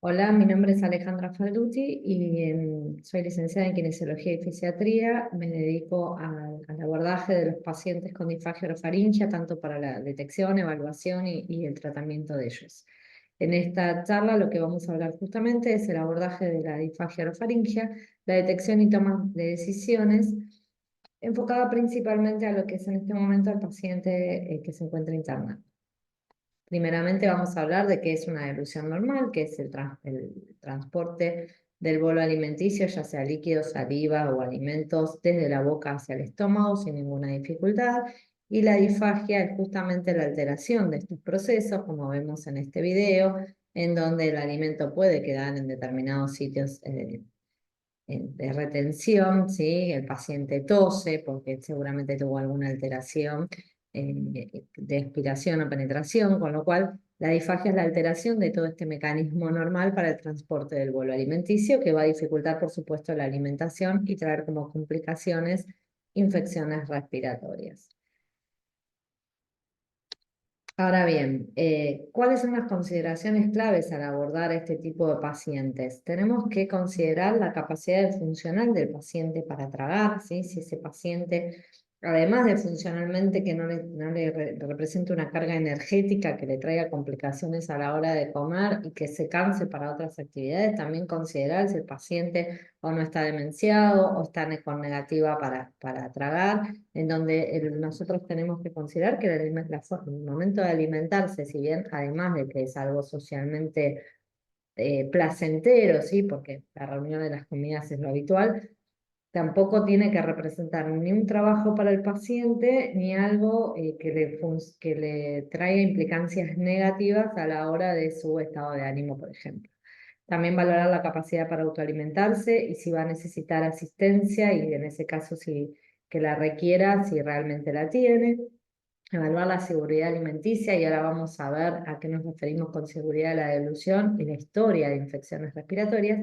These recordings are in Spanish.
Hola, mi nombre es Alejandra Falduti y soy licenciada en Kinesiología y Fisiatría. Me dedico al abordaje de los pacientes con disfagia orofaringia, tanto para la detección, evaluación y el tratamiento de ellos. En esta charla lo que vamos a hablar justamente es el abordaje de la disfagia orofaringia, la detección y toma de decisiones, enfocada principalmente a lo que es en este momento el paciente que se encuentra internado. Primeramente vamos a hablar de qué es una deglución normal, que es el transporte del bolo alimenticio, ya sea líquido, saliva o alimentos, desde la boca hacia el estómago sin ninguna dificultad. Y la disfagia es justamente la alteración de estos procesos, como vemos en este video, en donde el alimento puede quedar en determinados sitios de retención, ¿sí? El paciente tose porque seguramente tuvo alguna alteración de expiración o penetración, con lo cual la disfagia es la alteración de todo este mecanismo normal para el transporte del bolo alimenticio, que va a dificultar, por supuesto, la alimentación y traer como complicaciones infecciones respiratorias. Ahora bien, ¿cuáles son las consideraciones claves al abordar este tipo de pacientes? Tenemos que considerar la capacidad funcional del paciente para tragar, ¿sí? Si ese paciente, además de funcionalmente que no le represente una carga energética que le traiga complicaciones a la hora de comer y que se canse para otras actividades, también considerar si el paciente o no está demenciado o está con negativa para tragar, en donde nosotros tenemos que considerar que el momento de alimentarse, si bien además de que es algo socialmente placentero, ¿sí? Porque la reunión de las comidas es lo habitual, tampoco tiene que representar ni un trabajo para el paciente ni algo que le traiga implicancias negativas a la hora de su estado de ánimo, por ejemplo. También valorar la capacidad para autoalimentarse y si va a necesitar asistencia y en ese caso si que la requiera, si realmente la tiene. Evaluar la seguridad alimenticia y ahora vamos a ver a qué nos referimos con seguridad de la deglución y la historia de infecciones respiratorias.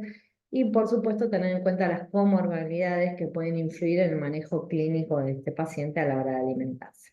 Y por supuesto tener en cuenta las comorbilidades que pueden influir en el manejo clínico de este paciente a la hora de alimentarse.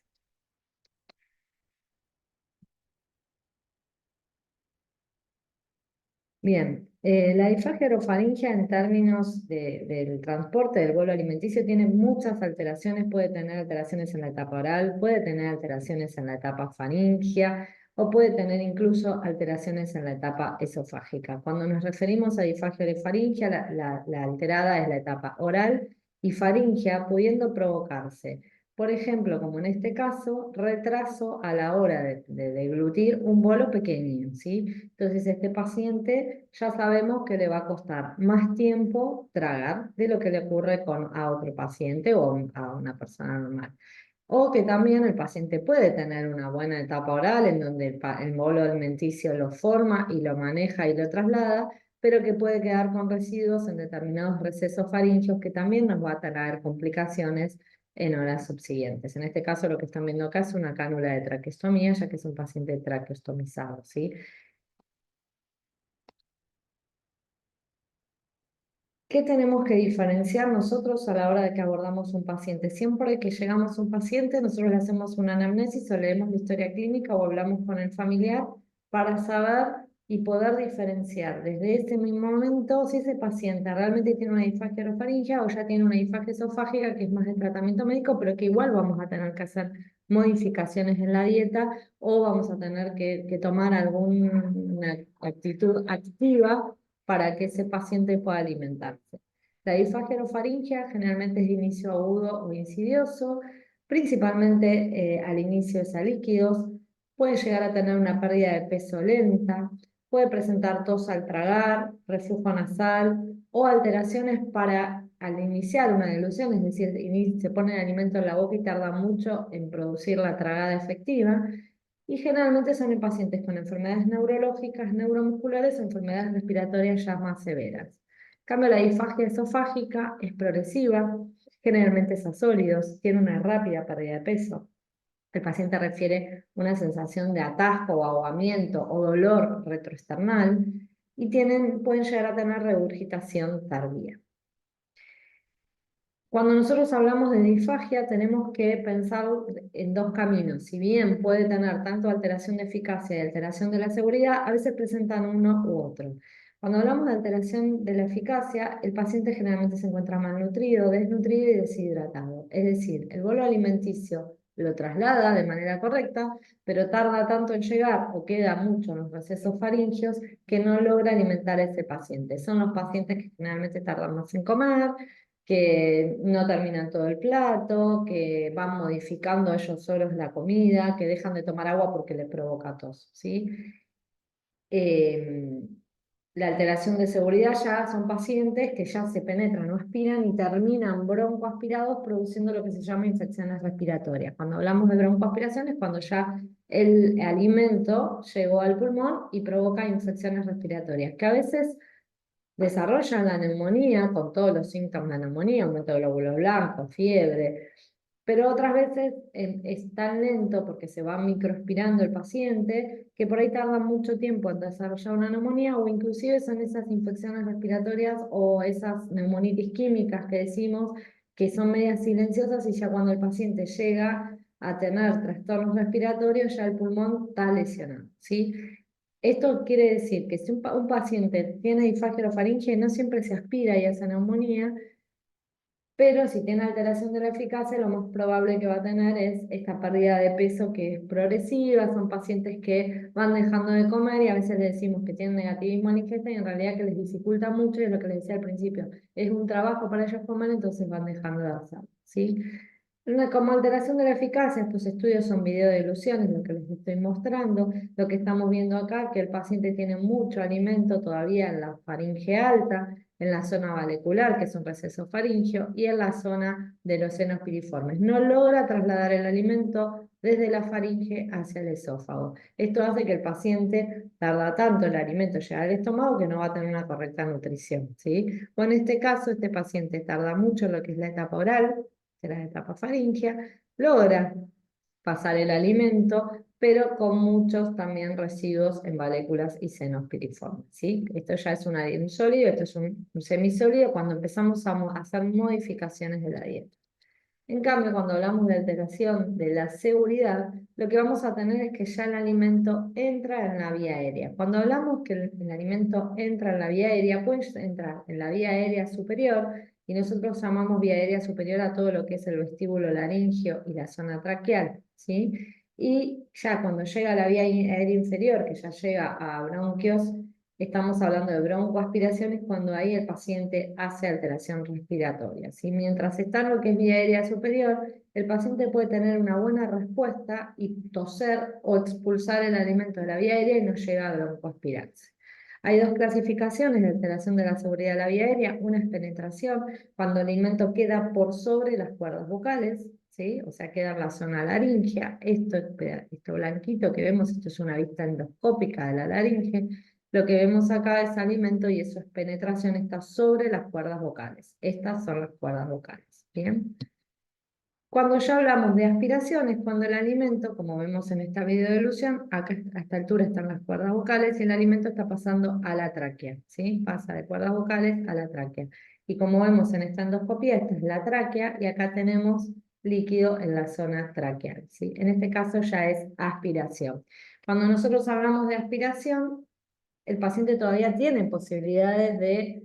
Bien, la disfagia orofaringia en términos del transporte del bolo alimenticio tiene muchas alteraciones, puede tener alteraciones en la etapa oral, puede tener alteraciones en la etapa faringia o puede tener incluso alteraciones en la etapa esofágica. Cuando nos referimos a disfagia orofaringia, la alterada es la etapa oral y faringia, pudiendo provocarse, por ejemplo, como en este caso, retraso a la hora de deglutir un bolo pequeño, ¿sí? Entonces, este paciente ya sabemos que le va a costar más tiempo tragar de lo que le ocurre a otro paciente o a una persona normal. O que también el paciente puede tener una buena etapa oral en donde el bolo alimenticio lo forma y lo maneja y lo traslada, pero que puede quedar con residuos en determinados recesos faringios que también nos va a traer complicaciones en horas subsiguientes. En este caso, lo que están viendo acá es una cánula de traqueostomía, ya que es un paciente traqueostomizado, ¿sí? ¿Qué tenemos que diferenciar nosotros a la hora de que abordamos un paciente? Siempre que llegamos a un paciente, nosotros le hacemos una anamnesis o leemos la historia clínica o hablamos con el familiar para saber y poder diferenciar desde ese mismo momento si ese paciente realmente tiene una disfagia orofaringia o ya tiene una disfagia esofágica, que es más de tratamiento médico, pero que igual vamos a tener que hacer modificaciones en la dieta o vamos a tener que tomar alguna actitud activa para que ese paciente pueda alimentarse. La disfagia orofaringia generalmente es de inicio agudo o insidioso, principalmente al inicio es a líquidos, puede llegar a tener una pérdida de peso lenta, puede presentar tos al tragar, reflujo nasal o alteraciones al iniciar una deglución, es decir, se pone el alimento en la boca y tarda mucho en producir la tragada efectiva, y generalmente son en pacientes con enfermedades neurológicas, neuromusculares o enfermedades respiratorias ya más severas. En cambio, la disfagia esofágica es progresiva, generalmente es a sólidos, tiene una rápida pérdida de peso. El paciente refiere una sensación de atasco o ahogamiento o dolor retroesternal y pueden llegar a tener regurgitación tardía. Cuando nosotros hablamos de disfagia, tenemos que pensar en dos caminos. Si bien puede tener tanto alteración de eficacia y alteración de la seguridad, a veces presentan uno u otro. Cuando hablamos de alteración de la eficacia, el paciente generalmente se encuentra malnutrido, desnutrido y deshidratado. Es decir, el bolo alimenticio lo traslada de manera correcta, pero tarda tanto en llegar o queda mucho en los recesos faringios que no logra alimentar a ese paciente. Son los pacientes que generalmente tardan más en comer, que no terminan todo el plato, que van modificando ellos solos la comida, que dejan de tomar agua porque les provoca tos, ¿sí? Eh, la alteración de seguridad ya son pacientes que ya se penetran o aspiran y terminan broncoaspirados produciendo lo que se llama infecciones respiratorias. Cuando hablamos de broncoaspiración es cuando ya el alimento llegó al pulmón y provoca infecciones respiratorias, que a veces desarrollan la neumonía con todos los síntomas de neumonía, aumento de glóbulos blancos, fiebre, pero otras veces es tan lento porque se va microaspirando el paciente que por ahí tarda mucho tiempo en desarrollar una neumonía o inclusive son esas infecciones respiratorias o esas neumonitis químicas que decimos que son medias silenciosas y ya cuando el paciente llega a tener trastornos respiratorios ya el pulmón está lesionado, ¿sí? Esto quiere decir que si un paciente tiene disfagia orofaringe no siempre se aspira y hace neumonía, pero si tiene alteración de la eficacia, lo más probable que va a tener es esta pérdida de peso que es progresiva. Son pacientes que van dejando de comer y a veces le decimos que tienen negativismo manifiesto y en realidad que les dificulta mucho y es lo que les decía al principio. Es un trabajo para ellos comer, entonces van dejando de hacerlo, ¿sí? Como alteración de la eficacia, estos estudios son video de ilusiones, lo que les estoy mostrando. Lo que estamos viendo acá, que el paciente tiene mucho alimento todavía en la faringe alta, en la zona valecular, que es un receso faringio, y en la zona de los senos piriformes. No logra trasladar el alimento desde la faringe hacia el esófago. Esto hace que el paciente tarda tanto el alimento en llegar al estómago que no va a tener una correcta nutrición, ¿sí? O en este caso, este paciente tarda mucho en lo que es la etapa oral, de la etapa faríngea, logra pasar el alimento, pero con muchos también residuos en valéculas y senos piriformes, ¿sí? Esto ya es un sólido, esto es un semisólido cuando empezamos a hacer modificaciones de la dieta. En cambio, cuando hablamos de alteración de la seguridad, lo que vamos a tener es que ya el alimento entra en la vía aérea. Cuando hablamos que el alimento entra en la vía aérea, puede entrar en la vía aérea superior, y nosotros llamamos vía aérea superior a todo lo que es el vestíbulo laringio y la zona traqueal, ¿sí? Y ya cuando llega a la vía aérea inferior, que ya llega a bronquios, estamos hablando de broncoaspiraciones cuando ahí el paciente hace alteración respiratoria, ¿sí? Mientras está en lo que es vía aérea superior, el paciente puede tener una buena respuesta y toser o expulsar el alimento de la vía aérea y no llega a broncoaspirarse. Hay dos clasificaciones de alteración de la seguridad de la vía aérea. Una es penetración, cuando el alimento queda por sobre las cuerdas vocales, ¿sí? O sea, queda en la zona laringea. Esto blanquito que vemos, esto es una vista endoscópica de la laringe. Lo que vemos acá es alimento y eso es penetración, está sobre las cuerdas vocales. Estas son las cuerdas vocales, ¿bien? Cuando ya hablamos de aspiración es cuando el alimento, como vemos en esta videoilusión, acá a esta altura están las cuerdas vocales y el alimento está pasando a la tráquea, ¿sí? Pasa de cuerdas vocales a la tráquea. Y como vemos en esta endoscopía, esta es la tráquea y acá tenemos líquido en la zona traqueal, ¿sí? En este caso ya es aspiración. Cuando nosotros hablamos de aspiración, el paciente todavía tiene posibilidades de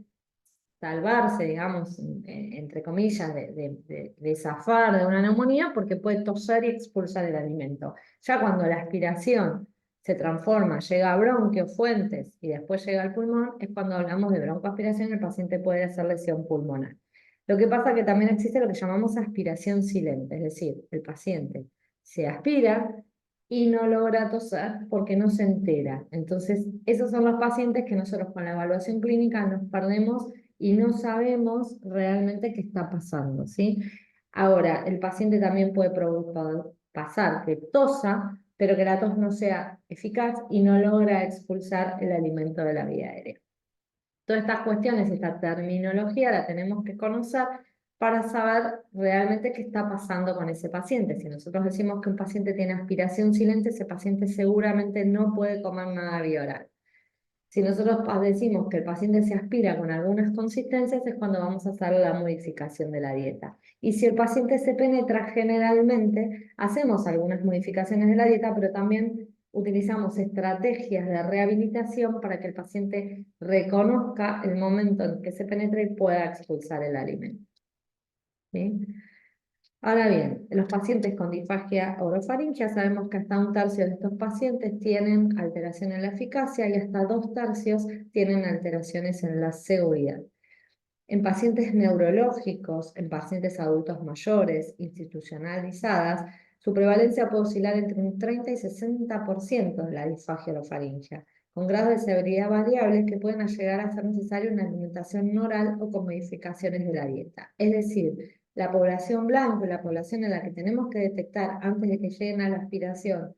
salvarse, digamos, entre comillas, de zafar de una neumonía porque puede toser y expulsar el alimento. Ya cuando la aspiración se transforma, llega a bronquios, fuentes y después llega al pulmón, es cuando hablamos de broncoaspiración y el paciente puede hacer lesión pulmonar. Lo que pasa es que también existe lo que llamamos aspiración silente, es decir, el paciente se aspira y no logra toser porque no se entera. Entonces, esos son los pacientes que nosotros con la evaluación clínica nos perdemos y no sabemos realmente qué está pasando, ¿sí? Ahora, el paciente también puede pasar que tosa, pero que la tos no sea eficaz y no logra expulsar el alimento de la vía aérea. Todas estas cuestiones, esta terminología la tenemos que conocer para saber realmente qué está pasando con ese paciente. Si nosotros decimos que un paciente tiene aspiración silente, ese paciente seguramente no puede comer nada vía oral. Si nosotros decimos que el paciente se aspira con algunas consistencias, es cuando vamos a hacer la modificación de la dieta. Y si el paciente se penetra, generalmente hacemos algunas modificaciones de la dieta, pero también utilizamos estrategias de rehabilitación para que el paciente reconozca el momento en que se penetra y pueda expulsar el alimento. ¿Sí? Ahora bien, los pacientes con disfagia orofaringia sabemos que hasta 1/3 de estos pacientes tienen alteración en la eficacia y hasta 2/3 tienen alteraciones en la seguridad. En pacientes neurológicos, en pacientes adultos mayores, institucionalizadas, su prevalencia puede oscilar entre un 30 y 60% de la disfagia orofaringia, con grados de severidad variables que pueden llegar a ser necesaria una alimentación no oral o con modificaciones de la dieta. Es decir, la población blanca, la población en la que tenemos que detectar antes de que lleguen a la aspiración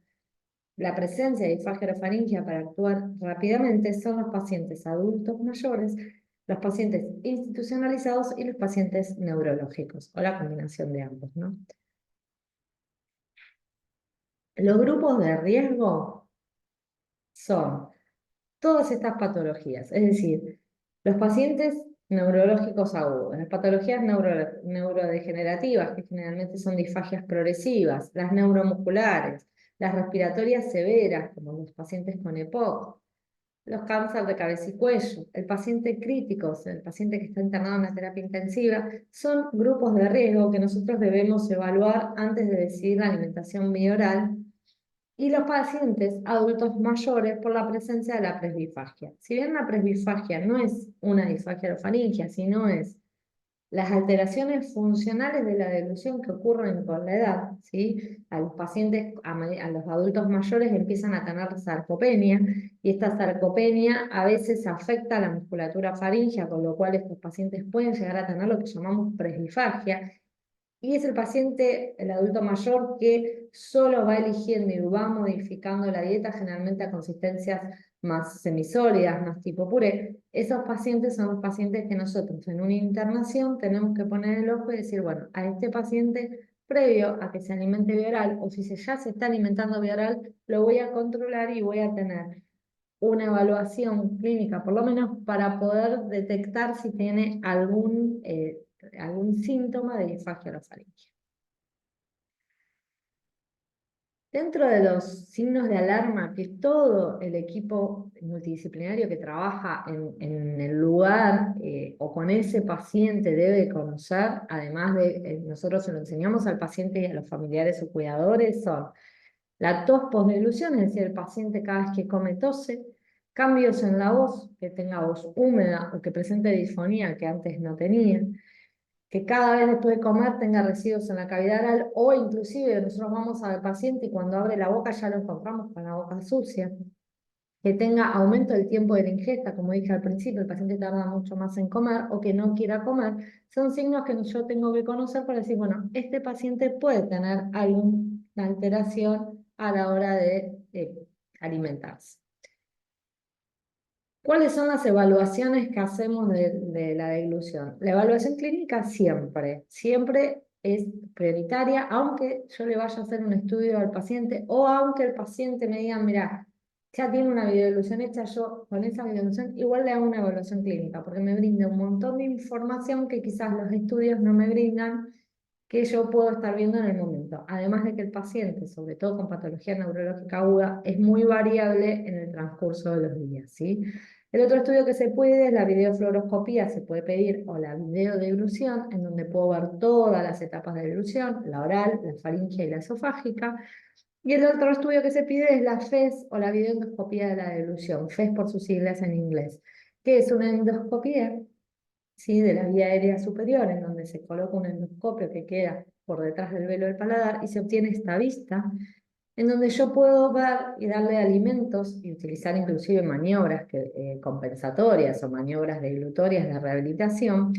la presencia de disfagia orofaringia para actuar rápidamente son los pacientes adultos mayores, los pacientes institucionalizados y los pacientes neurológicos, o la combinación de ambos, ¿no? Los grupos de riesgo son todas estas patologías, es decir, los pacientes neurológicos agudos, las patologías neurodegenerativas, que generalmente son disfagias progresivas, las neuromusculares, las respiratorias severas, como los pacientes con EPOC, los cánceres de cabeza y cuello, el paciente crítico, o sea, el paciente que está internado en una terapia intensiva, son grupos de riesgo que nosotros debemos evaluar antes de decidir la alimentación bioral, y los pacientes adultos mayores por la presencia de la presbifagia. Si bien la presbifagia no es una disfagia orofaringia, sino es las alteraciones funcionales de la deglución que ocurren con la edad, ¿sí? A los pacientes, a los adultos mayores empiezan a tener sarcopenia, y esta sarcopenia a veces afecta a la musculatura faríngea, con lo cual estos pacientes pueden llegar a tener lo que llamamos presbifagia, y es el paciente, el adulto mayor, que solo va eligiendo y va modificando la dieta, generalmente a consistencias más semisólidas, más tipo puré. Esos pacientes son los pacientes que nosotros en una internación tenemos que poner el ojo y decir, bueno, a este paciente, previo a que se alimente bioral, o si ya se está alimentando bioral, lo voy a controlar y voy a tener una evaluación clínica, por lo menos para poder detectar si tiene algún síntoma de disfagia orofaringia. Dentro de los signos de alarma que todo el equipo multidisciplinario que trabaja en el lugar o con ese paciente debe conocer, además de nosotros se lo enseñamos al paciente y a los familiares o cuidadores, son la tos posdeglución, es decir, el paciente cada vez que come tose, cambios en la voz, que tenga voz húmeda o que presente disfonía que antes no tenía, que cada vez después de comer tenga residuos en la cavidad oral, o inclusive nosotros vamos al paciente y cuando abre la boca ya lo encontramos con la boca sucia, que tenga aumento del tiempo de la ingesta, como dije al principio, el paciente tarda mucho más en comer o que no quiera comer, son signos que yo tengo que conocer para decir, bueno, este paciente puede tener alguna alteración a la hora de alimentarse. ¿Cuáles son las evaluaciones que hacemos de la deglución? La evaluación clínica siempre es prioritaria, aunque yo le vaya a hacer un estudio al paciente o aunque el paciente me diga, mira, ya tiene una videodeglución hecha, yo con esa videodeglución igual le hago una evaluación clínica, porque me brinda un montón de información que quizás los estudios no me brindan, que yo puedo estar viendo en el momento. Además de que el paciente, sobre todo con patología neurológica aguda, es muy variable en el transcurso de los días, ¿sí? El otro estudio que se puede es la videofluoroscopía, se puede pedir, o la videodeglución, en donde puedo ver todas las etapas de deglución, la oral, la faríngea y la esofágica. Y el otro estudio que se pide es la FES, o la videoendoscopía de la deglución, FES por sus siglas en inglés, que es una endoscopía, ¿sí?, de la vía aérea superior, en donde se coloca un endoscopio que queda por detrás del velo del paladar y se obtiene esta vista, en donde yo puedo ver y darle alimentos y utilizar inclusive maniobras compensatorias o maniobras deglutorias de rehabilitación,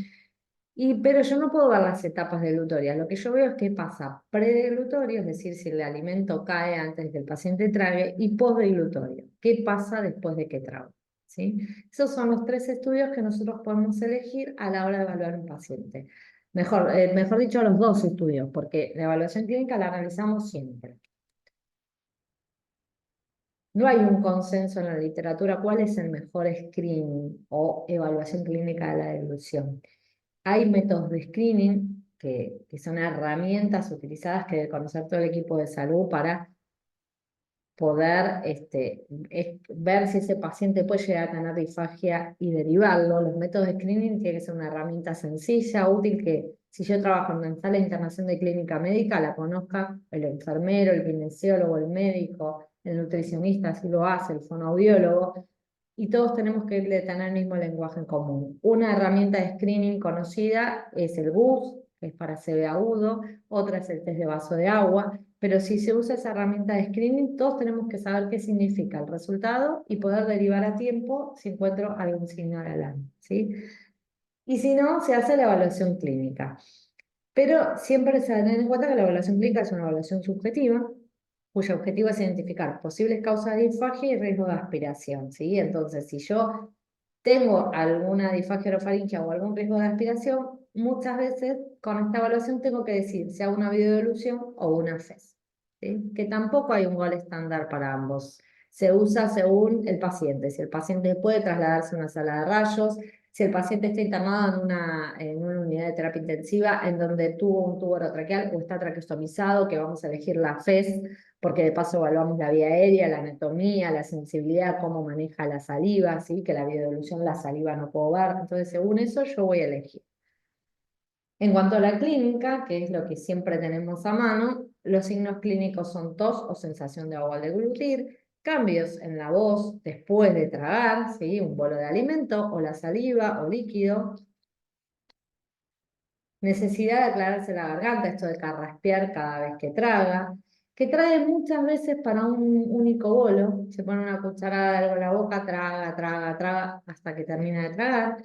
pero yo no puedo ver las etapas deglutorias. Lo que yo veo es qué pasa predeglutorio, es decir, si el alimento cae antes de que el paciente trague, y postdeglutorio, qué pasa después de que trague, ¿sí? Esos son los 3 estudios que nosotros podemos elegir a la hora de evaluar un paciente. Mejor dicho, los 2 estudios, porque la evaluación clínica la realizamos siempre. No hay un consenso en la literatura cuál es el mejor screening o evaluación clínica de la deglución. Hay métodos de screening que son herramientas utilizadas que debe conocer todo el equipo de salud para poder ver si ese paciente puede llegar a tener disfagia y derivarlo. Los métodos de screening tienen que ser una herramienta sencilla, útil, que si yo trabajo en una sala de internación de clínica médica, la conozca el enfermero, el kinesiólogo, el médico, el nutricionista, si lo hace, el fonoaudiólogo, y todos tenemos que tener el mismo lenguaje en común. Una herramienta de screening conocida es el BUS, que es para CV agudo, otra es el test de vaso de agua, pero si se usa esa herramienta de screening, todos tenemos que saber qué significa el resultado y poder derivar a tiempo si encuentro algún signo de alarma, ¿sí? Y si no, se hace la evaluación clínica. Pero siempre se debe tener en cuenta que la evaluación clínica es una evaluación subjetiva, cuyo objetivo es identificar posibles causas de disfagia y riesgo de aspiración, ¿sí? Entonces, si yo tengo alguna disfagia orofaringea o algún riesgo de aspiración, muchas veces con esta evaluación tengo que decir si hago una videodilución o una FES, ¿sí? Que tampoco hay un gol estándar para ambos. Se usa según el paciente. Si el paciente puede trasladarse a una sala de rayos, si el paciente está internado en una unidad de terapia intensiva en donde tuvo un tubo orotraqueal o está traqueostomizado, que vamos a elegir la FES, porque de paso evaluamos la vía aérea, la anatomía, la sensibilidad, cómo maneja la saliva, ¿sí? Que la videolución, la saliva no puedo ver. Entonces, según eso, yo voy a elegir. En cuanto a la clínica, que es lo que siempre tenemos a mano, los signos clínicos son tos o sensación de agua al deglutir, cambios en la voz después de tragar, ¿sí? Un bolo de alimento, o la saliva o líquido, necesidad de aclararse la garganta, esto de carraspear cada vez que traga, que trae muchas veces para un único bolo, se pone una cucharada de algo en la boca, traga, traga, traga, hasta que termina de tragar,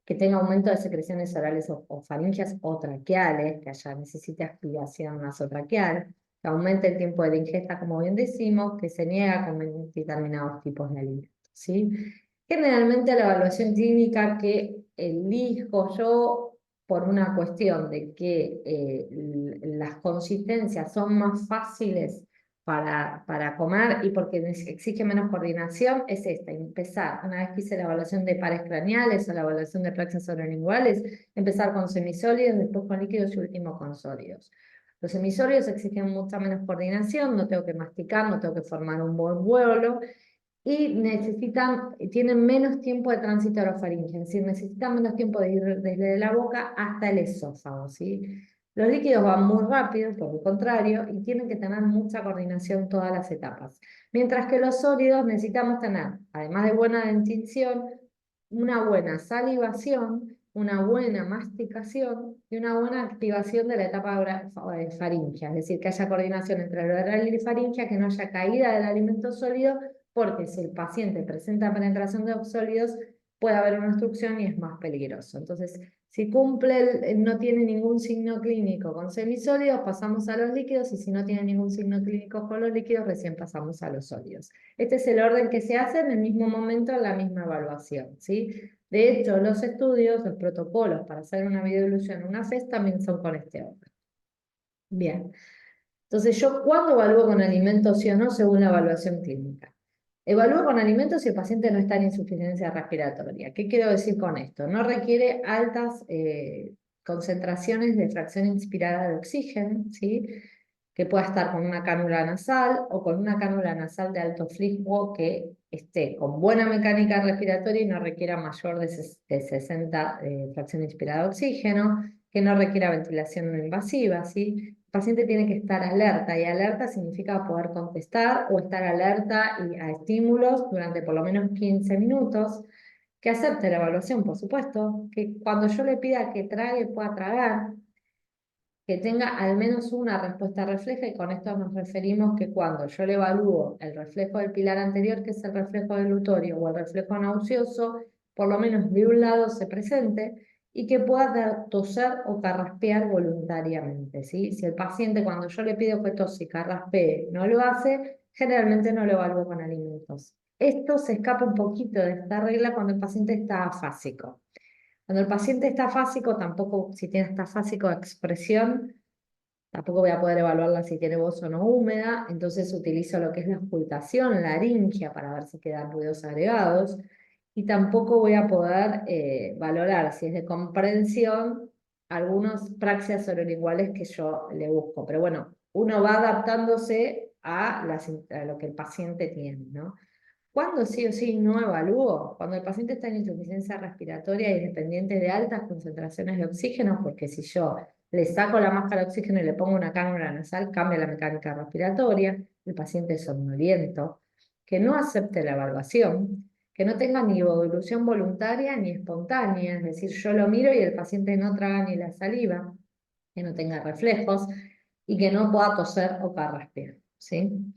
que tenga aumento de secreciones orales o faringias o traqueales, que haya necesite aspiración nasotraqueal, que aumente el tiempo de la ingesta, como bien decimos, que se niega a comer determinados tipos de alimentos, ¿sí? Generalmente la evaluación clínica que elijo yo por una cuestión de que las consistencias son más fáciles para comer y porque exige menos coordinación, es esta: empezar, una vez que hice la evaluación de pares craneales o la evaluación de praxias orolinguales, empezar con semisólidos, después con líquidos y último con sólidos. Los semisólidos exigen mucha menos coordinación, no tengo que masticar, no tengo que formar un buen vuelo, y tienen menos tiempo de tránsito orofaringeo, es decir, necesitan menos tiempo de ir desde la boca hasta el esófago, ¿sí? Los líquidos van muy rápido, por el contrario, y tienen que tener mucha coordinación todas las etapas. Mientras que los sólidos necesitamos tener, además de buena dentición, una buena salivación, una buena masticación y una buena activación de la etapa faríngea, es decir, que haya coordinación entre el oral y la faríngea, que no haya caída del alimento sólido, porque si el paciente presenta penetración de sólidos, puede haber una obstrucción y es más peligroso. Entonces, si cumple, no tiene ningún signo clínico con semisólidos, pasamos a los líquidos, y si no tiene ningún signo clínico con los líquidos, recién pasamos a los sólidos. Este es el orden que se hace en el mismo momento, en la misma evaluación, ¿sí? De hecho, los estudios, los protocolos para hacer una videolución, una FES, también son con este orden. Bien. Entonces, ¿yo cuándo evalúo con alimentos sí o no según la evaluación clínica? Evalúo con alimentos si el paciente no está en insuficiencia respiratoria. ¿Qué quiero decir con esto? No requiere altas concentraciones de fracción inspirada de oxígeno, ¿sí? Que pueda estar con una cánula nasal o con una cánula nasal de alto flujo que esté con buena mecánica respiratoria y no requiera mayor de 60 fracción inspirada de oxígeno, que no requiera ventilación no invasiva, ¿sí? El paciente tiene que estar alerta, y alerta significa poder contestar o estar alerta a estímulos durante por lo menos 15 minutos, que acepte la evaluación, por supuesto, que cuando yo le pida que trague pueda tragar, que tenga al menos una respuesta refleja, y con esto nos referimos que cuando yo le evalúo el reflejo del pilar anterior, que es el reflejo delutorio, o el reflejo nauseoso, por lo menos de un lado se presente, y que pueda toser o carraspear voluntariamente, ¿sí? Si el paciente, cuando yo le pido que tose y carraspee, no lo hace, generalmente no lo evalúo con alimentos. Esto se escapa un poquito de esta regla cuando el paciente está afásico. Cuando el paciente está afásico, tampoco, si tiene esta afásico de expresión, tampoco voy a poder evaluarla si tiene voz o no húmeda, entonces utilizo lo que es la auscultación laringia para ver si quedan ruidos agregados, y tampoco voy a poder valorar si es de comprensión algunos praxias orolinguales que yo le busco. Pero bueno, uno va adaptándose a lo que el paciente tiene, ¿no? Cuando sí o sí no evalúo, cuando el paciente está en insuficiencia respiratoria y es dependiente de altas concentraciones de oxígeno, porque si yo le saco la máscara de oxígeno y le pongo una cánula nasal, cambia la mecánica respiratoria, el paciente es somnoliento, que no acepte la evaluación, que no tenga ni evolución voluntaria ni espontánea, es decir, yo lo miro y el paciente no traga ni la saliva, que no tenga reflejos y que no pueda toser o carraspea, ¿sí?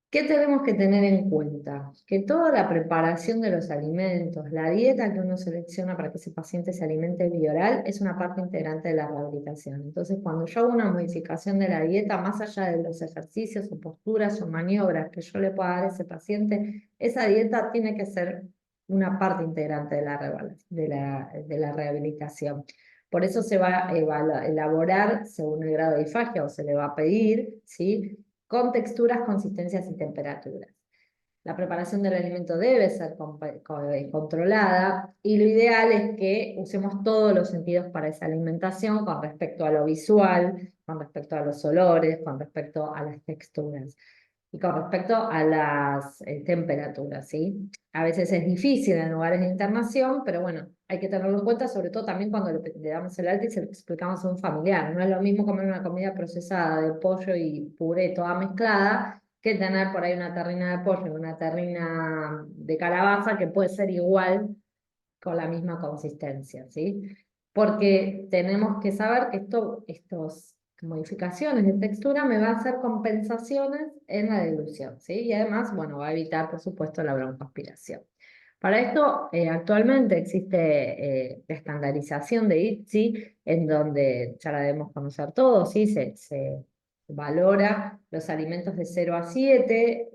¿Qué tenemos que tener en cuenta? Que toda la preparación de los alimentos, la dieta que uno selecciona para que ese paciente se alimente vía oral, es una parte integrante de la rehabilitación. Entonces, cuando yo hago una modificación de la dieta, más allá de los ejercicios o posturas o maniobras que yo le pueda dar a ese paciente, esa dieta tiene que ser una parte integrante de la rehabilitación. Por eso se va a elaborar según el grado de disfagia o se le va a pedir, ¿sí?, con texturas, consistencias y temperaturas. La preparación del alimento debe ser controlada y lo ideal es que usemos todos los sentidos para esa alimentación con respecto a lo visual, con respecto a los olores, con respecto a las texturas y con respecto a las temperaturas, ¿sí? A veces es difícil en lugares de internación, pero bueno, hay que tenerlo en cuenta, sobre todo también cuando le damos el alta y se lo explicamos a un familiar. No es lo mismo comer una comida procesada de pollo y puré toda mezclada que tener por ahí una terrina de pollo y una terrina de calabaza que puede ser igual con la misma consistencia, ¿sí? Porque tenemos que saber que estos modificaciones de textura me va a hacer compensaciones en la dilución, ¿sí? Y además, bueno, va a evitar, por supuesto, la broncoaspiración. Para esto, actualmente existe la estandarización de ITSI, en donde ya la debemos conocer todos, ¿sí? Se valora los alimentos de 0 a 7,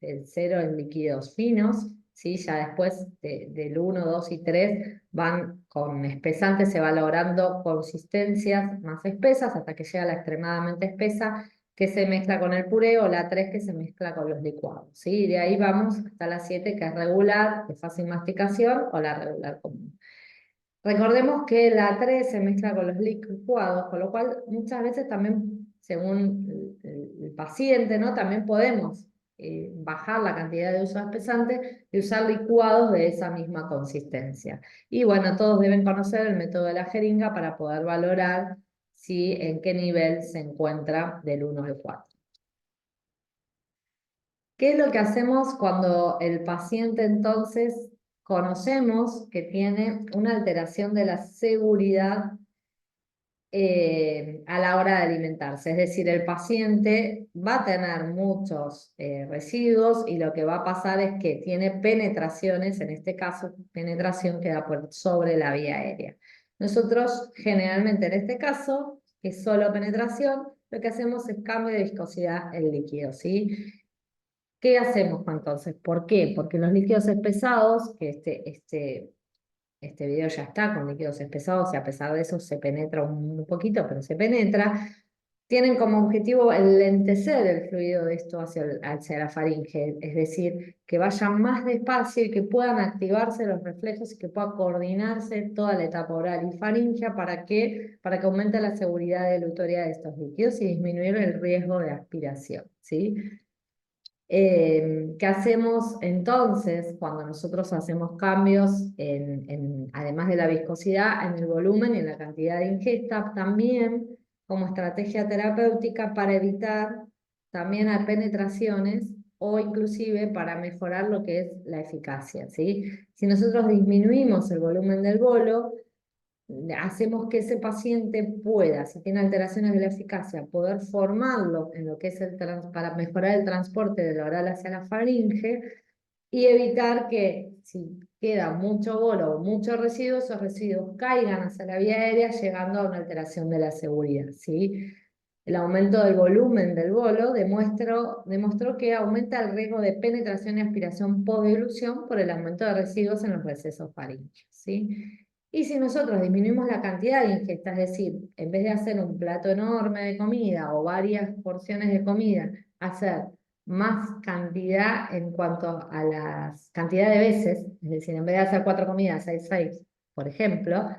el 0 en líquidos finos, ¿sí? Ya después del 1, 2 y 3 van con espesantes, se va logrando consistencias más espesas hasta que llega a la extremadamente espesa que se mezcla con el puré, o la 3 que se mezcla con los licuados, ¿sí? Y de ahí vamos hasta la 7 que es regular, de fácil masticación, o la regular común. Recordemos que la 3 se mezcla con los licuados, con lo cual muchas veces también, según el paciente, ¿no?, también podemos bajar la cantidad de uso espesante y usar licuados de esa misma consistencia. Y bueno, todos deben conocer el método de la jeringa para poder valorar si en qué nivel se encuentra del 1 al 4. ¿Qué es lo que hacemos cuando el paciente entonces conocemos que tiene una alteración de la seguridad a la hora de alimentarse? Es decir, el paciente va a tener muchos residuos y lo que va a pasar es que tiene penetraciones, en este caso penetración que da por sobre la vía aérea. Nosotros generalmente en este caso, que es solo penetración, lo que hacemos es cambio de viscosidad en líquido, ¿sí? ¿Qué hacemos entonces? ¿Por qué? Porque los líquidos espesados, que este video ya está con líquidos espesados y a pesar de eso se penetra un poquito, pero se penetra, tienen como objetivo el lentecer el fluido de esto hacia la faringe, es decir, que vayan más despacio y que puedan activarse los reflejos y que pueda coordinarse toda la etapa oral y faringea para que aumente la seguridad dilutoria de estos líquidos y disminuir el riesgo de aspiración, ¿sí? ¿Qué hacemos entonces cuando nosotros hacemos cambios, además de la viscosidad, en el volumen y en la cantidad de ingesta, también como estrategia terapéutica para evitar también a penetraciones o inclusive para mejorar lo que es la eficacia, ¿sí? Si nosotros disminuimos el volumen del bolo, hacemos que ese paciente pueda, si tiene alteraciones de la eficacia, poder formarlo en lo que es para mejorar el transporte del oral hacia la faringe y evitar que si queda mucho bolo o mucho residuo, esos residuos caigan hacia la vía aérea llegando a una alteración de la seguridad, ¿sí? El aumento del volumen del bolo demostró que aumenta el riesgo de penetración y aspiración post-dilución por el aumento de residuos en los recesos faríngeos, ¿sí? Y si nosotros disminuimos la cantidad de ingesta, es decir, en vez de hacer un plato enorme de comida o varias porciones de comida, hacer más cantidad en cuanto a la cantidad de veces, es decir, en vez de hacer 4 comidas, 6, por ejemplo,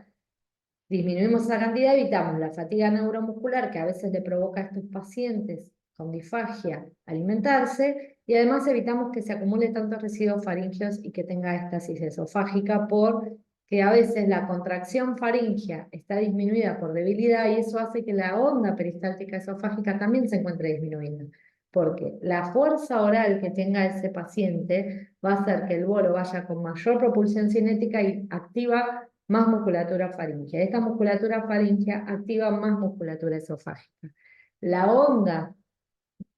Disminuimos esa cantidad, evitamos la fatiga neuromuscular que a veces le provoca a estos pacientes con disfagia alimentarse, y además evitamos que se acumule tantos residuos faríngeos y que tenga éstasis esofágica, porque a veces la contracción faríngea está disminuida por debilidad y eso hace que la onda peristáltica esofágica también se encuentre disminuida. Porque la fuerza oral que tenga ese paciente va a hacer que el bolo vaya con mayor propulsión cinética y activa más musculatura faríngea. Esta musculatura faríngea activa más musculatura esofágica. La onda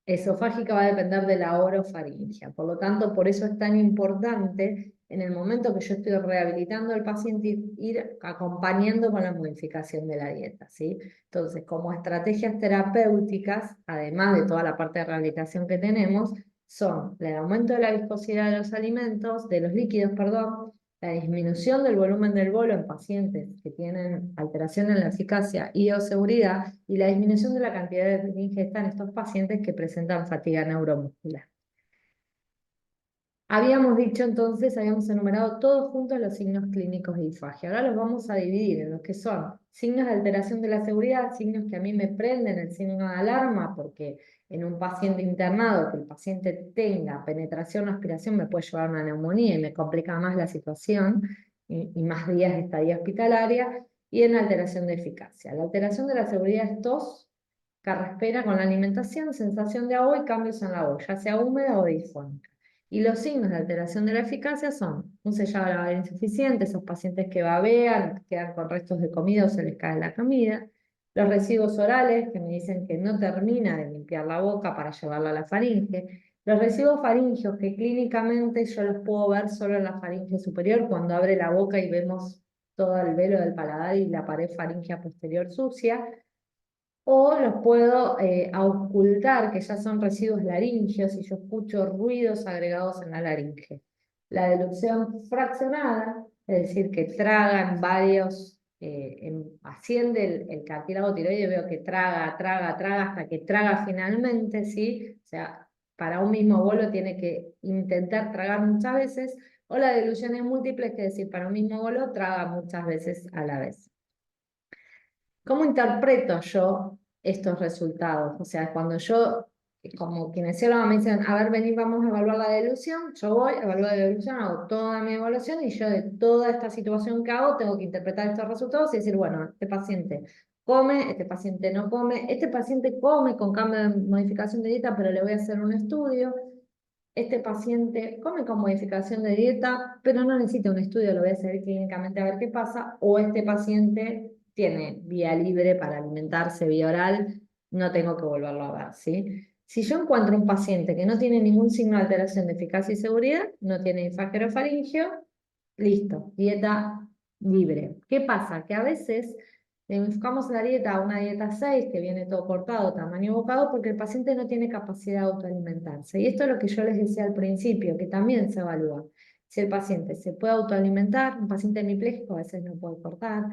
esofágica va a depender de la orofaringia. Por lo tanto, por eso es tan importante en el momento que yo estoy rehabilitando al paciente ir acompañando con la modificación de la dieta, ¿sí? Entonces, como estrategias terapéuticas, además de toda la parte de rehabilitación que tenemos, son el aumento de la viscosidad de los alimentos, de los líquidos, perdón, la disminución del volumen del bolo en pacientes que tienen alteración en la eficacia y o seguridad, y la disminución de la cantidad de ingesta en estos pacientes que presentan fatiga neuromuscular. Habíamos dicho entonces, habíamos enumerado todos juntos los signos clínicos de disfagia. Ahora los vamos a dividir en los que son signos de alteración de la seguridad, signos que a mí me prenden el signo de alarma, porque en un paciente internado que el paciente tenga penetración o aspiración me puede llevar a una neumonía y me complica más la situación y más días de estadía hospitalaria, y en alteración de eficacia. La alteración de la seguridad es tos, carraspera con la alimentación, sensación de ahogo y cambios en la voz, ya sea húmeda o disfónica. Y los signos de alteración de la eficacia son un sellado de la babilla insuficiente, esos pacientes que babean, quedan con restos de comida o se les cae la comida. Los residuos orales, que me dicen que no termina de limpiar la boca para llevarla a la faringe. Los residuos faringeos, que clínicamente yo los puedo ver solo en la faringe superior, cuando abre la boca y vemos todo el velo del paladar y la pared faríngea posterior sucia. O los puedo auscultar, que ya son residuos laringeos, y yo escucho ruidos agregados en la laringe. La delusión fraccionada, es decir, que tragan varios, asciende el cartílago tiroide, veo que traga, traga, traga, hasta que traga finalmente, ¿sí? O sea, para un mismo bolo tiene que intentar tragar muchas veces, o la delusión es múltiple, es decir, para un mismo bolo traga muchas veces a la vez. ¿Cómo interpreto yo estos resultados? O sea, cuando yo, como kinesióloga, me dicen, a ver, vení, vamos a evaluar la delusión, yo voy, evalúo la delusión, hago toda mi evaluación y yo de toda esta situación que hago tengo que interpretar estos resultados y decir, bueno, este paciente come, este paciente no come, este paciente come con cambio de modificación de dieta, pero le voy a hacer un estudio. Este paciente come con modificación de dieta, pero no necesita un estudio, lo voy a hacer clínicamente a ver qué pasa, o este paciente tiene vía libre para alimentarse, vía oral, no tengo que volverlo a ver, ¿sí? Si yo encuentro un paciente que no tiene ningún signo de alteración de eficacia y seguridad, no tiene disfagia faríngeo, listo, dieta libre. ¿Qué pasa? Que a veces enfocamos la dieta a una dieta 6 que viene todo cortado, tamaño bocado, porque el paciente no tiene capacidad de autoalimentarse. Y esto es lo que yo les decía al principio, que también se evalúa. Si el paciente se puede autoalimentar, un paciente hemipléjico a veces no puede cortar,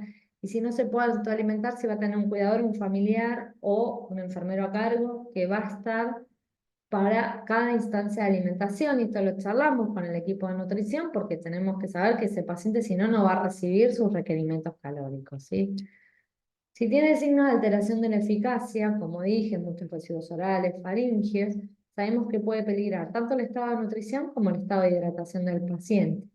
y si no se puede autoalimentar, si va a tener un cuidador, un familiar o un enfermero a cargo que va a estar para cada instancia de alimentación, y esto lo charlamos con el equipo de nutrición, porque tenemos que saber que ese paciente, si no, no va a recibir sus requerimientos calóricos, ¿sí? Si tiene signos de alteración de la eficacia, como dije, muchos residuos orales, faringes, sabemos que puede peligrar tanto el estado de nutrición como el estado de hidratación del paciente.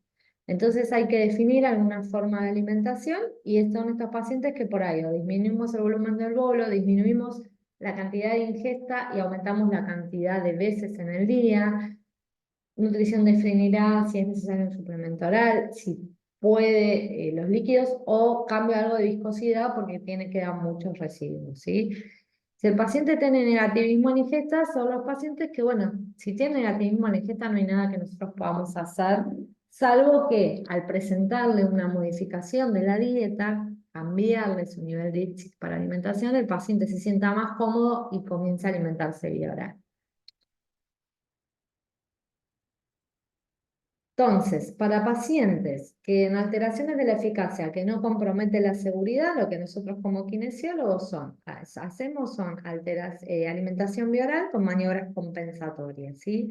Entonces hay que definir alguna forma de alimentación, y estos son estos pacientes que por ahí o disminuimos el volumen del bolo, disminuimos la cantidad de ingesta y aumentamos la cantidad de veces en el día. Nutrición definirá si es necesario un suplemento oral, si puede los líquidos, o cambio algo de viscosidad porque tiene que dar muchos residuos, ¿sí? Si el paciente tiene negativismo en ingesta, son los pacientes que, bueno, si tiene negativismo en ingesta no hay nada que nosotros podamos hacer, salvo que al presentarle una modificación de la dieta, cambiarle su nivel de IPSIS para alimentación, el paciente se sienta más cómodo y comienza a alimentarse vía oral. Entonces, para pacientes que en alteraciones de la eficacia que no comprometen la seguridad, lo que nosotros como kinesiólogos hacemos son alimentación bioral con maniobras compensatorias, ¿sí?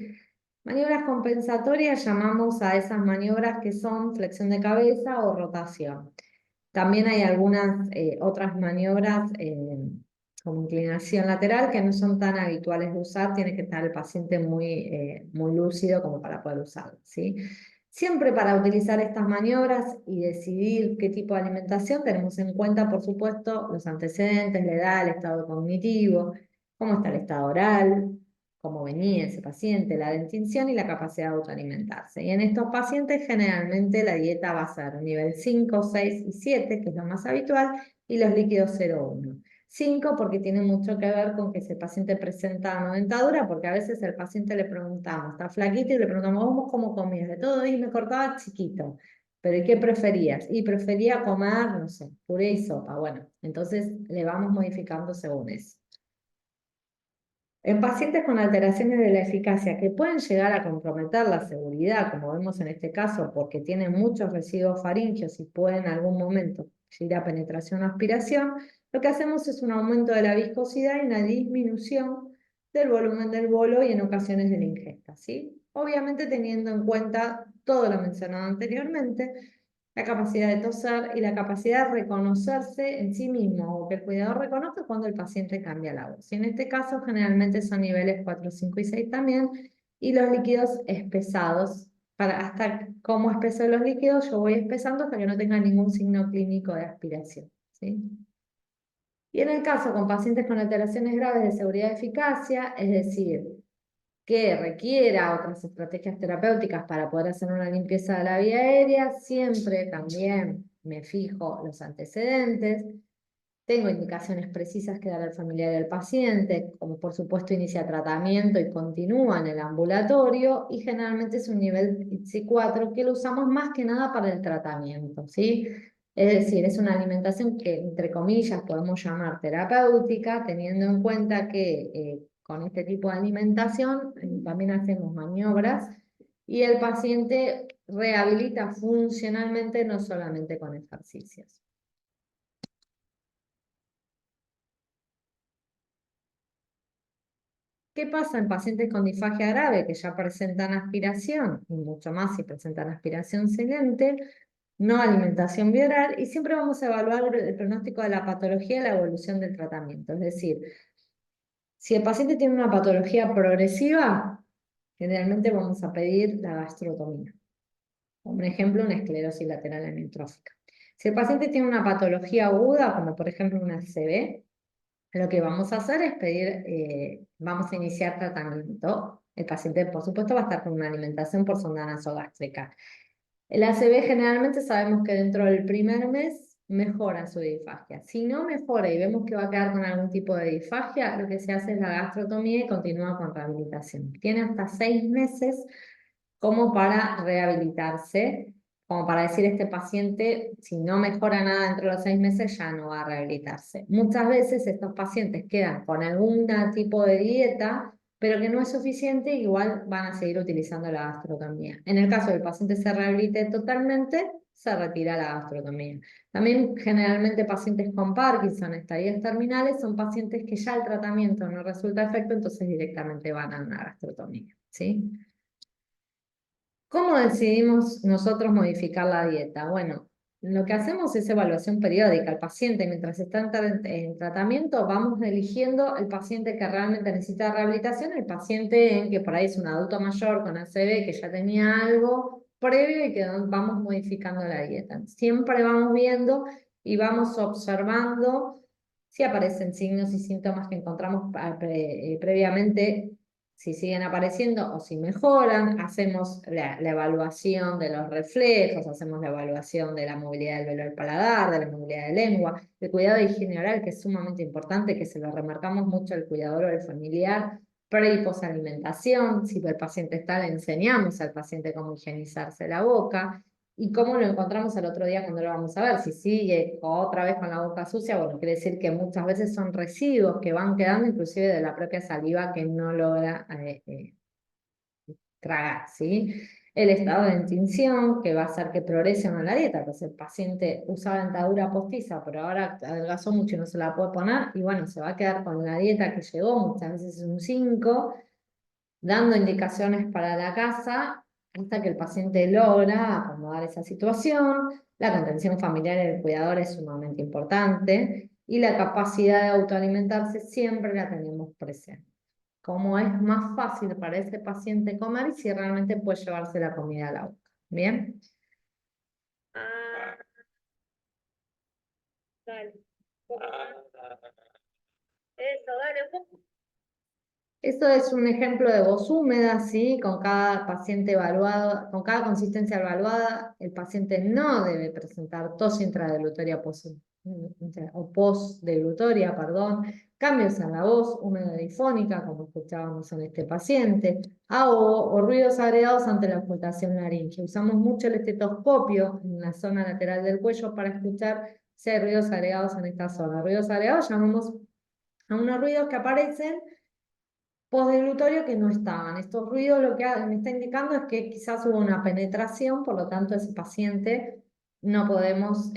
Maniobras compensatorias llamamos a esas maniobras que son flexión de cabeza o rotación. También hay algunas otras maniobras como inclinación lateral que no son tan habituales de usar, tiene que estar el paciente muy lúcido como para poder usarlo, ¿sí? Siempre para utilizar estas maniobras y decidir qué tipo de alimentación tenemos en cuenta, por supuesto, los antecedentes, la edad, el estado cognitivo, cómo está el estado oral, cómo venía ese paciente, la dentición y la capacidad de autoalimentarse. Y en estos pacientes generalmente la dieta va a ser nivel 5, 6 y 7, que es lo más habitual, y los líquidos 0, 1. 5 porque tiene mucho que ver con que ese paciente presenta no dentadura, porque a veces el paciente le preguntamos, está flaquito, y le preguntamos, ¿vos cómo comías? De todo, y me cortaba chiquito. ¿Pero y qué preferías? Y prefería comer, no sé, puré y sopa. Bueno, entonces le vamos modificando según eso. En pacientes con alteraciones de la eficacia que pueden llegar a comprometer la seguridad, como vemos en este caso, porque tienen muchos residuos faringios y pueden en algún momento ir a penetración o aspiración, lo que hacemos es un aumento de la viscosidad y una disminución del volumen del bolo y en ocasiones de la ingesta, ¿sí? Obviamente teniendo en cuenta todo lo mencionado anteriormente, la capacidad de toser y la capacidad de reconocerse en sí mismo, o que el cuidador reconozca cuando el paciente cambia la voz. Y en este caso generalmente son niveles 4, 5 y 6 también, y los líquidos espesados. Hasta cómo espeso los líquidos, yo voy espesando hasta que no tenga ningún signo clínico de aspiración, ¿sí? Y en el caso con pacientes con alteraciones graves de seguridad y eficacia, es decir, que requiera otras estrategias terapéuticas para poder hacer una limpieza de la vía aérea, siempre también me fijo los antecedentes, tengo indicaciones precisas que dar al familiar y al paciente, como por supuesto inicia tratamiento y continúa en el ambulatorio, y generalmente es un nivel ITSI 4 que lo usamos más que nada para el tratamiento, ¿sí? Es decir, es una alimentación que, entre comillas, podemos llamar terapéutica, teniendo en cuenta que con este tipo de alimentación también hacemos maniobras y el paciente rehabilita funcionalmente, no solamente con ejercicios. ¿Qué pasa en pacientes con disfagia grave que ya presentan aspiración, y mucho más si presentan aspiración silente, no alimentación bioral, y siempre vamos a evaluar el pronóstico de la patología y la evolución del tratamiento? Es decir, si el paciente tiene una patología progresiva, generalmente vamos a pedir la gastrotomía. Como un ejemplo, una esclerosis lateral amiotrófica. Si el paciente tiene una patología aguda, como por ejemplo una ACV, lo que vamos a hacer es vamos a iniciar tratamiento. El paciente, por supuesto, va a estar con una alimentación por sonda nasogástrica. El ACV generalmente sabemos que dentro del primer mes mejora su disfagia. Si no mejora y vemos que va a quedar con algún tipo de disfagia, lo que se hace es la gastrotomía y continúa con rehabilitación. Tiene hasta 6 meses como para rehabilitarse, como para decir este paciente, si no mejora nada dentro de los 6 meses, ya no va a rehabilitarse. Muchas veces estos pacientes quedan con algún tipo de dieta, pero que no es suficiente, igual van a seguir utilizando la gastrotomía. En el caso del paciente se rehabilite totalmente, se retira la gastrotomía. También generalmente pacientes con Parkinson, estadías terminales, son pacientes que ya el tratamiento no resulta efecto, entonces directamente van a una gastrotomía, ¿sí? ¿Cómo decidimos nosotros modificar la dieta? Bueno, lo que hacemos es evaluación periódica. El paciente, mientras está en tratamiento, vamos eligiendo el paciente que realmente necesita rehabilitación, el paciente en que por ahí es un adulto mayor con ACV que ya tenía algo previo y que vamos modificando la dieta. Siempre vamos viendo y vamos observando si aparecen signos y síntomas que encontramos previamente, si siguen apareciendo o si mejoran. Hacemos la evaluación de los reflejos, hacemos la evaluación de la movilidad del velo del paladar, de la movilidad de lengua, el cuidado de higiene oral, que es sumamente importante, que se lo remarcamos mucho al cuidador o al familiar, pre y posalimentación. Si el paciente está, le enseñamos al paciente cómo higienizarse la boca. ¿Y cómo lo encontramos al otro día cuando lo vamos a ver? Si sigue otra vez con la boca sucia, bueno, quiere decir que muchas veces son residuos que van quedando inclusive de la propia saliva que no logra tragar, ¿sí? El estado de tinción, que va a hacer que progrese o no la dieta, pues el paciente usa dentadura postiza, pero ahora adelgazó mucho y no se la puede poner, y bueno, se va a quedar con la dieta que llegó, muchas veces es un 5, dando indicaciones para la casa, hasta que el paciente logra acomodar esa situación. La contención familiar y el cuidador es sumamente importante y la capacidad de autoalimentarse siempre la tenemos presente. Como es más fácil para ese paciente comer y si realmente puede llevarse la comida a la boca. ¿Bien? Dale. Eso, dale un poco. Esto es un ejemplo de voz húmeda, ¿sí? Con cada paciente evaluado, con cada consistencia evaluada, el paciente no debe presentar tos intradelutoria o postdeglutoria, perdón, cambios en la voz húmeda difónica, como escuchábamos en este paciente, ahogo o ruidos agregados ante la ocultación laringe. Usamos mucho el estetoscopio en la zona lateral del cuello para escuchar si hay ruidos agregados en esta zona. Ruidos agregados llamamos a unos ruidos que aparecen postdeglutorio que no estaban. Estos ruidos lo que me está indicando es que quizás hubo una penetración, por lo tanto ese paciente no podemos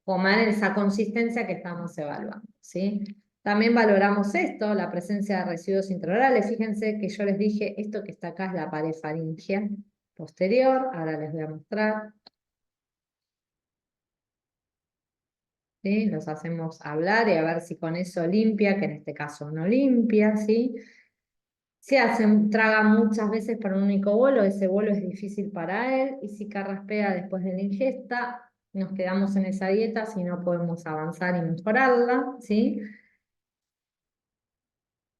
comer en esa consistencia que estamos evaluando, ¿sí? También valoramos esto, la presencia de residuos intraorales. Fíjense que yo les dije, esto que está acá es la pared faríngea posterior, ahora les voy a mostrar. ¿Sí? Los hacemos hablar y a ver si con eso limpia, que en este caso no limpia, ¿sí? Si traga muchas veces para un único bolo, ese bolo es difícil para él, y si carraspea después de la ingesta, nos quedamos en esa dieta si no podemos avanzar y mejorarla, ¿sí?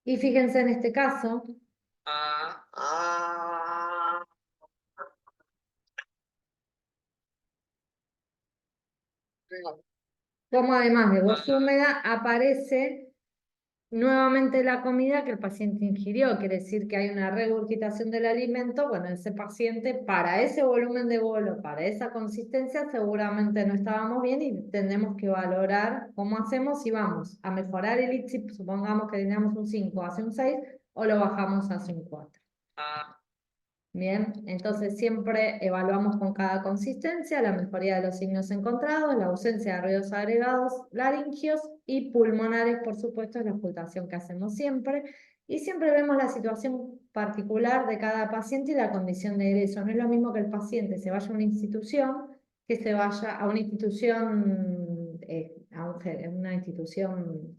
Y fíjense en este caso, como además de voz húmeda aparece nuevamente la comida que el paciente ingirió, quiere decir que hay una regurgitación del alimento. Bueno, ese paciente para ese volumen de bolo, para esa consistencia, seguramente no estábamos bien y tenemos que valorar cómo hacemos si vamos a mejorar el ITSIP, supongamos que teníamos un 5 hacia un 6 o lo bajamos hacia un 4. Bien, entonces siempre evaluamos con cada consistencia la mejoría de los signos encontrados, la ausencia de ruidos agregados, laringios y pulmonares, por supuesto, es la ocultación que hacemos siempre. Y siempre vemos la situación particular de cada paciente y la condición de egreso. No es lo mismo que el paciente se vaya a una institución, que se vaya a una institución, una institución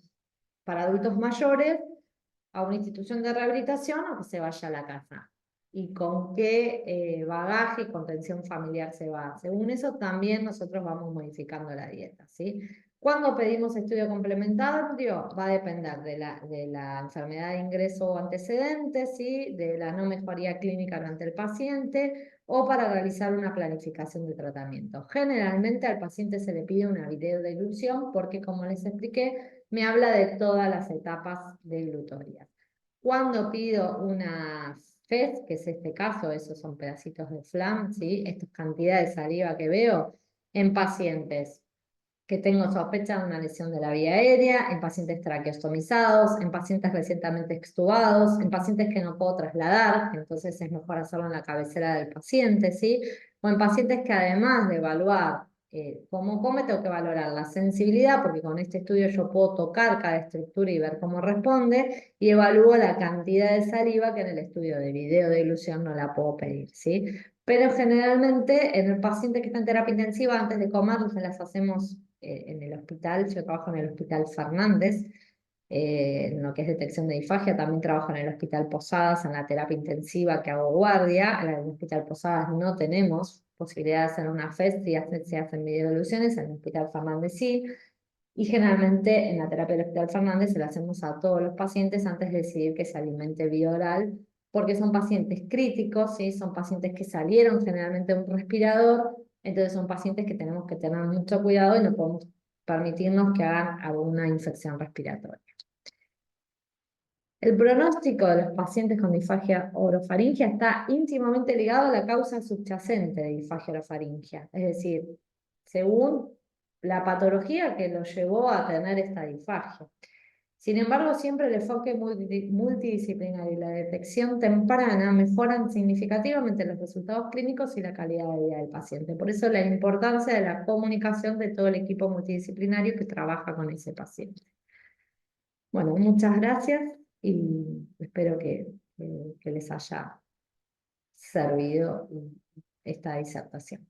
para adultos mayores, a una institución de rehabilitación o que se vaya a la casa. Y con qué bagaje y contención familiar se va. Según eso también nosotros vamos modificando la dieta, ¿sí? Cuando pedimos estudio complementario va a depender de la enfermedad de ingreso o antecedentes, ¿sí? De la no mejoría clínica ante el paciente o para realizar una planificación de tratamiento. Generalmente al paciente se le pide una videodeglución porque, como les expliqué, me habla de todas las etapas deglutorias. Cuando pido una FES, que es este caso, esos son pedacitos de flan, ¿sí? Esta es cantidad de saliva que veo en pacientes que tengo sospecha de una lesión de la vía aérea, en pacientes traqueostomizados, en pacientes recientemente extubados, en pacientes que no puedo trasladar, entonces es mejor hacerlo en la cabecera del paciente, ¿sí? O en pacientes que además de evaluar cómo come, tengo que valorar la sensibilidad, porque con este estudio yo puedo tocar cada estructura y ver cómo responde, y evalúo la cantidad de saliva que en el estudio de video de ilusión no la puedo pedir, ¿sí? Pero generalmente en el paciente que está en terapia intensiva, antes de comer, se las hacemos en el hospital. Yo trabajo en el Hospital Fernández, en lo que es detección de disfagia. También trabajo en el Hospital Posadas, en la terapia intensiva que hago guardia. En el Hospital Posadas no tenemos posibilidad de hacer una FES, se hacen videoevoluciones, en el Hospital Fernández sí. Y generalmente en la terapia del Hospital Fernández se la hacemos a todos los pacientes antes de decidir que se alimente vía oral, porque son pacientes críticos, ¿sí? Son pacientes que salieron generalmente de un respirador, entonces son pacientes que tenemos que tener mucho cuidado y no podemos permitirnos que hagan alguna infección respiratoria. El pronóstico de los pacientes con disfagia orofaringia está íntimamente ligado a la causa subyacente de disfagia orofaringia, es decir, según la patología que lo llevó a tener esta disfagia. Sin embargo, siempre el enfoque multidisciplinario y la detección temprana mejoran significativamente los resultados clínicos y la calidad de vida del paciente. Por eso la importancia de la comunicación de todo el equipo multidisciplinario que trabaja con ese paciente. Bueno, muchas gracias y espero que les haya servido esta disertación.